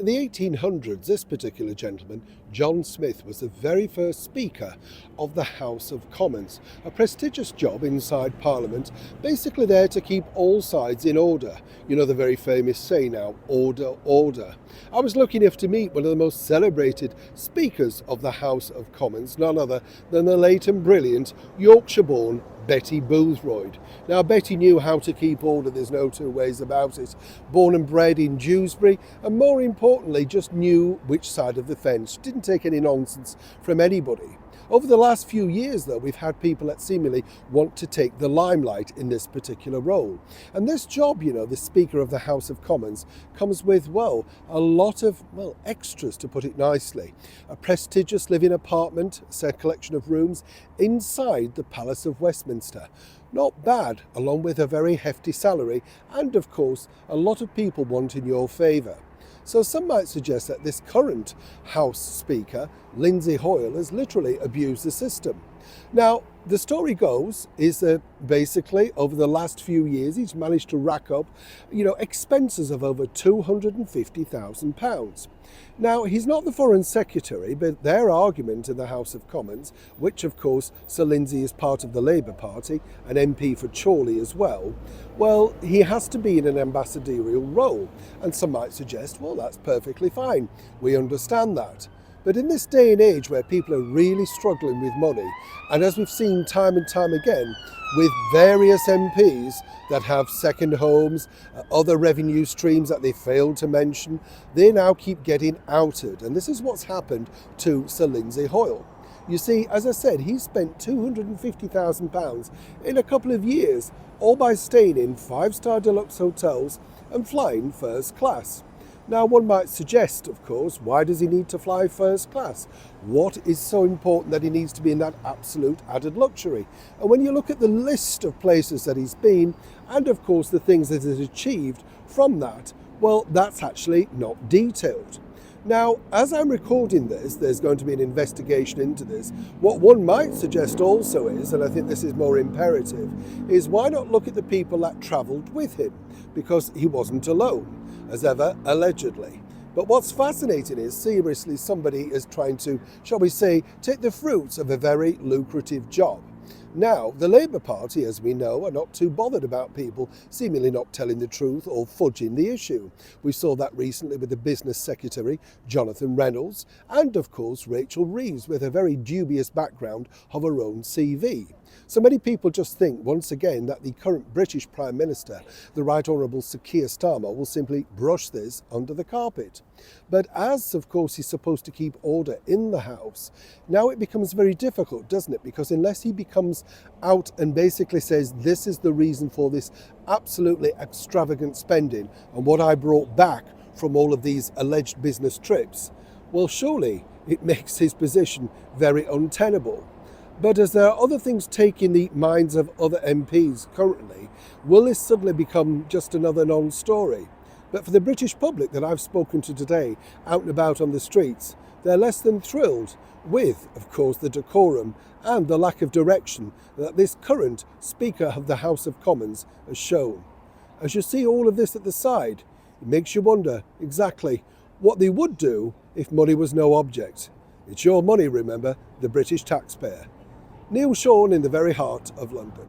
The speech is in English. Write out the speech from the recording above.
In the 1800s, this particular gentleman, John Smith, was the very first Speaker of the House of Commons, a prestigious job inside Parliament, basically there to keep all sides in order. You know the very famous saying now, order, order. I was lucky enough to meet one of the most celebrated Speakers of the House of Commons, none other than the late and brilliant Yorkshire-born Betty Boothroyd. Now, Betty knew how to keep order, there's no two ways about it. Born and bred in Dewsbury, and more importantly, just knew which side of the fence. Didn't take any nonsense from anybody. Over the last few years, though, we've had people that seemingly want to take the limelight in this particular role. And this job, the Speaker of the House of Commons, comes with, a lot of, extras, to put it nicely. A prestigious living apartment, a set collection of rooms inside the Palace of Westminster. Not bad, along with a very hefty salary and, of course, a lot of people wanting your favour. So some might suggest that this current House Speaker, Lindsay Hoyle, has literally abused the system. Now, the story goes is that basically over the last few years he's managed to rack up, expenses of over £250,000. Now, he's not the Foreign Secretary, but their argument in the House of Commons, which of course Sir Lindsay is part of the Labour Party, an MP for Chorley as well, he has to be in an ambassadorial role. And some might suggest, that's perfectly fine. We understand that. But in this day and age where people are really struggling with money, and as we've seen time and time again with various MPs that have second homes, other revenue streams that they failed to mention, they now keep getting outed. And this is what's happened to Sir Lindsay Hoyle. You see, as I said, he spent £250,000 in a couple of years, all by staying in 5-star deluxe hotels and flying first class. Now, one might suggest, of course, why does he need to fly first class? What is so important that he needs to be in that absolute added luxury? And when you look at the list of places that he's been, and of course the things that he's achieved from that, that's actually not detailed. Now, as I'm recording this, there's going to be an investigation into this. What one might suggest also is, and I think this is more imperative, is why not look at the people that travelled with him? Because he wasn't alone, as ever, allegedly. But what's fascinating is, seriously, somebody is trying to, shall we say, take the fruits of a very lucrative job. Now, the Labour Party, as we know, are not too bothered about people seemingly not telling the truth or fudging the issue. We saw that recently with the Business Secretary, Jonathan Reynolds, and of course Rachel Reeves, with a very dubious background of her own CV. So many people just think, once again, that the current British Prime Minister, the Right Honourable Sir Keir Starmer, will simply brush this under the carpet. But as, of course, he's supposed to keep order in the House, now it becomes very difficult, doesn't it? Because unless he becomes out and basically says, this is the reason for this absolutely extravagant spending and what I brought back from all of these alleged business trips, surely it makes his position very untenable. But as there are other things taking the minds of other MPs currently, will this suddenly become just another non-story? But for the British public that I've spoken to today, out and about on the streets, they're less than thrilled with, of course, the decorum and the lack of direction that this current Speaker of the House of Commons has shown. As you see all of this at the side, it makes you wonder exactly what they would do if money was no object. It's your money, remember, the British taxpayer. Neil Sean in the very heart of London.